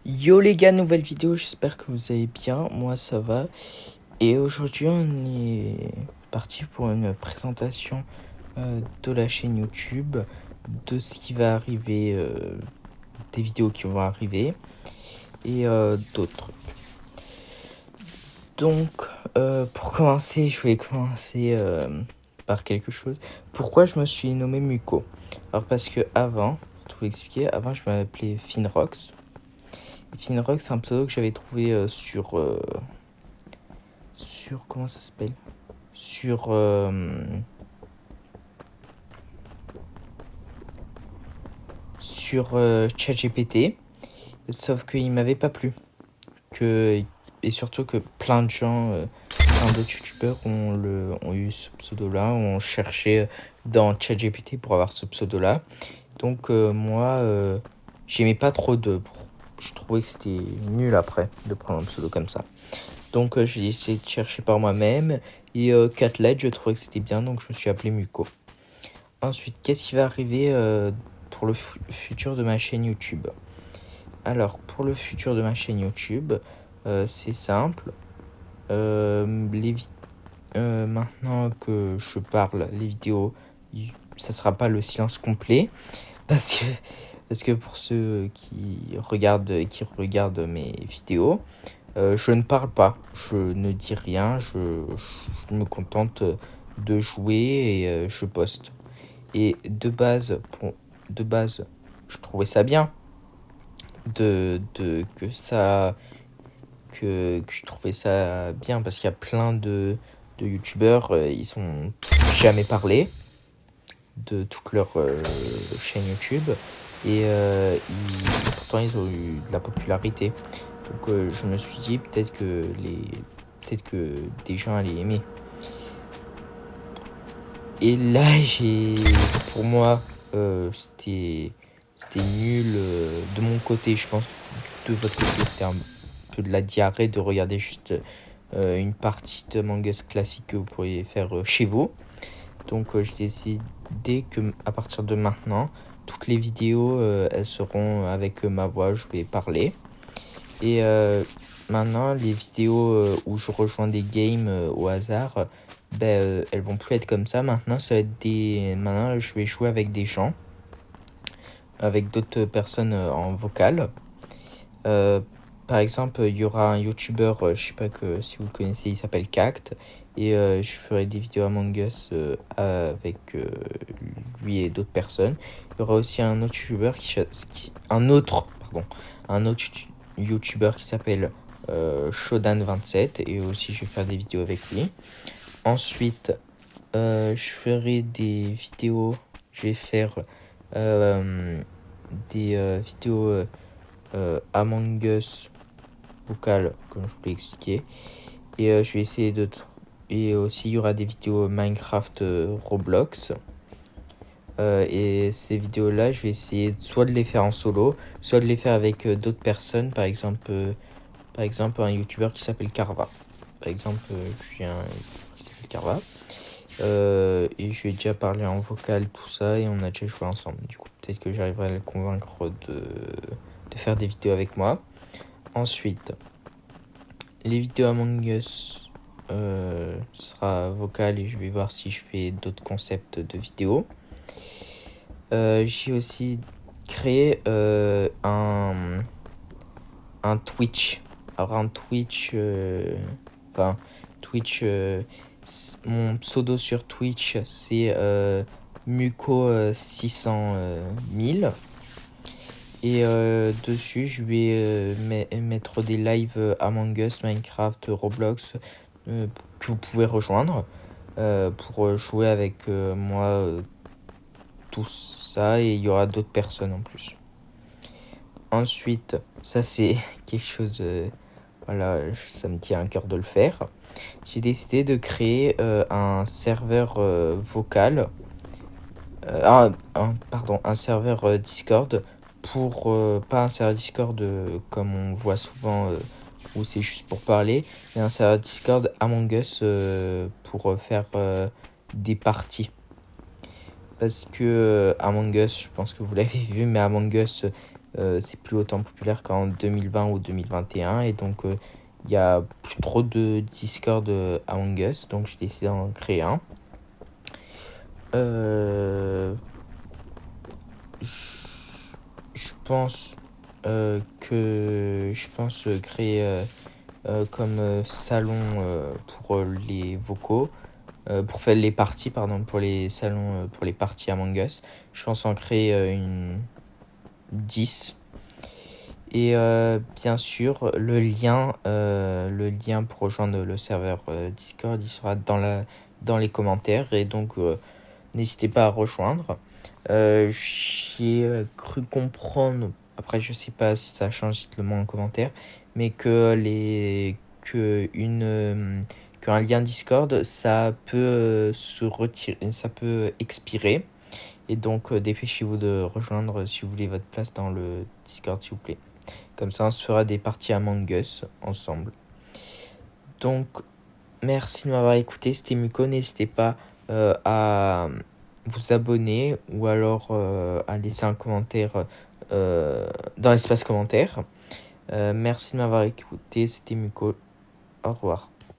Yo les gars, nouvelle vidéo, j'espère que vous allez bien, moi ça va. Et aujourd'hui on est parti pour une présentation de la chaîne YouTube, de ce qui va arriver, des vidéos qui vont arriver et d'autres trucs. Donc pour commencer, je vais commencer par quelque chose. Pourquoi je me suis nommé Muko? Alors parce que avant, pour tout vous expliquer, avant je m'appelais Finrox. Finrox, c'est un pseudo que j'avais trouvé sur comment ça s'appelle sur ChatGPT, sauf qu'il m'avait pas plu et surtout que plein de gens, plein d'autres youtubeurs ont eu ce pseudo là, ont cherché dans ChatGPT pour avoir ce pseudo là. Donc moi j'aimais pas trop je trouvais que c'était nul après de prendre un pseudo comme ça. Donc j'ai essayé de chercher par moi-même et Catlet, je trouvais que c'était bien, donc je me suis appelé Muko. Ensuite, qu'est-ce qui va arriver pour le futur de ma chaîne YouTube? Alors, pour le futur de ma chaîne YouTube, c'est simple. Maintenant que je parle, les vidéos, ça sera pas le silence complet. Parce que, parce que pour ceux qui regardent mes vidéos, je ne parle pas, je ne dis rien, je me contente de jouer et je poste. Et de base, je trouvais ça bien que je trouvais ça bien parce qu'il y a plein de youtubeurs, ils sont jamais parlé de toute leur chaîne YouTube et pourtant ils ont eu de la popularité. Donc je me suis dit peut-être que des gens allaient aimer. Et là, pour moi, c'était nul de mon côté. Je pense que de votre côté, c'était un peu de la diarrhée de regarder juste une partie de Among Us classique que vous pourriez faire chez vous. Donc, j'ai décidé que à partir de maintenant, toutes les vidéos, elles seront avec ma voix. Je vais parler. Et maintenant, les vidéos où je rejoins des games au hasard, elles vont plus être comme ça. Maintenant, ça va être Maintenant, je vais jouer avec des gens, avec d'autres personnes en vocal. Euh, Par exemple, il y aura un YouTuber, je sais pas si vous le connaissez, il s'appelle Cact. Et je ferai des vidéos Among Us avec lui et d'autres personnes. Il y aura aussi un autre YouTuber un autre YouTuber qui s'appelle Shodan27. Et aussi, je vais faire des vidéos avec lui. Ensuite, je ferai des vidéos. Je vais faire des vidéos Among Us vocal, comme je vous l'ai expliqué. Et je vais essayer Et aussi, il y aura des vidéos Minecraft Roblox. Et ces vidéos-là, je vais essayer soit de les faire en solo, soit de les faire avec d'autres personnes. Par exemple, un YouTuber qui s'appelle Carva. Par exemple, j'ai un qui s'appelle Carva. Et je lui ai déjà parlé en vocal, tout ça, et on a déjà joué ensemble. Du coup, peut-être que j'arriverai à le convaincre de faire des vidéos avec moi. Ensuite, les vidéos Among Us sera vocal et je vais voir si je fais d'autres concepts de vidéos. J'ai aussi créé un Twitch. Alors un Twitch, Twitch, mon pseudo sur Twitch c'est Muko 600 000. Et dessus, je vais mettre des lives Among Us, Minecraft, Roblox que vous pouvez rejoindre pour jouer avec moi tout ça. Et il y aura d'autres personnes en plus. Ensuite, ça c'est quelque chose, voilà, ça me tient à cœur de le faire. J'ai décidé de créer un serveur vocal, un serveur Discord pas un serveur Discord comme on voit souvent où c'est juste pour parler, mais un serveur Discord Among Us pour faire des parties. Parce que Among Us, je pense que vous l'avez vu, mais Among Us, c'est plus autant populaire qu'en 2020 ou 2021 et donc il y a plus trop de Discord Among Us, donc j'ai décidé d'en créer un. Je pense créer comme salon pour les vocaux, pour faire les parties, pardon, pour les salons, pour les parties Among Us. Je pense en créer une 10. Et bien sûr, le lien pour rejoindre le serveur Discord, il sera dans les commentaires. Et donc, n'hésitez pas à rejoindre. J'ai cru comprendre, après je sais pas si ça change, dites-le moi en commentaire, mais qu'un lien Discord, ça peut se retirer, ça peut expirer. Et donc, dépêchez-vous de rejoindre si vous voulez votre place dans le Discord, s'il vous plaît. Comme ça, on se fera des parties Among Us ensemble. Donc, merci de m'avoir écouté. C'était Muko. N'hésitez pas à vous abonner ou alors à laisser un commentaire dans l'espace commentaire. Merci de m'avoir écouté. C'était Muko. Au revoir.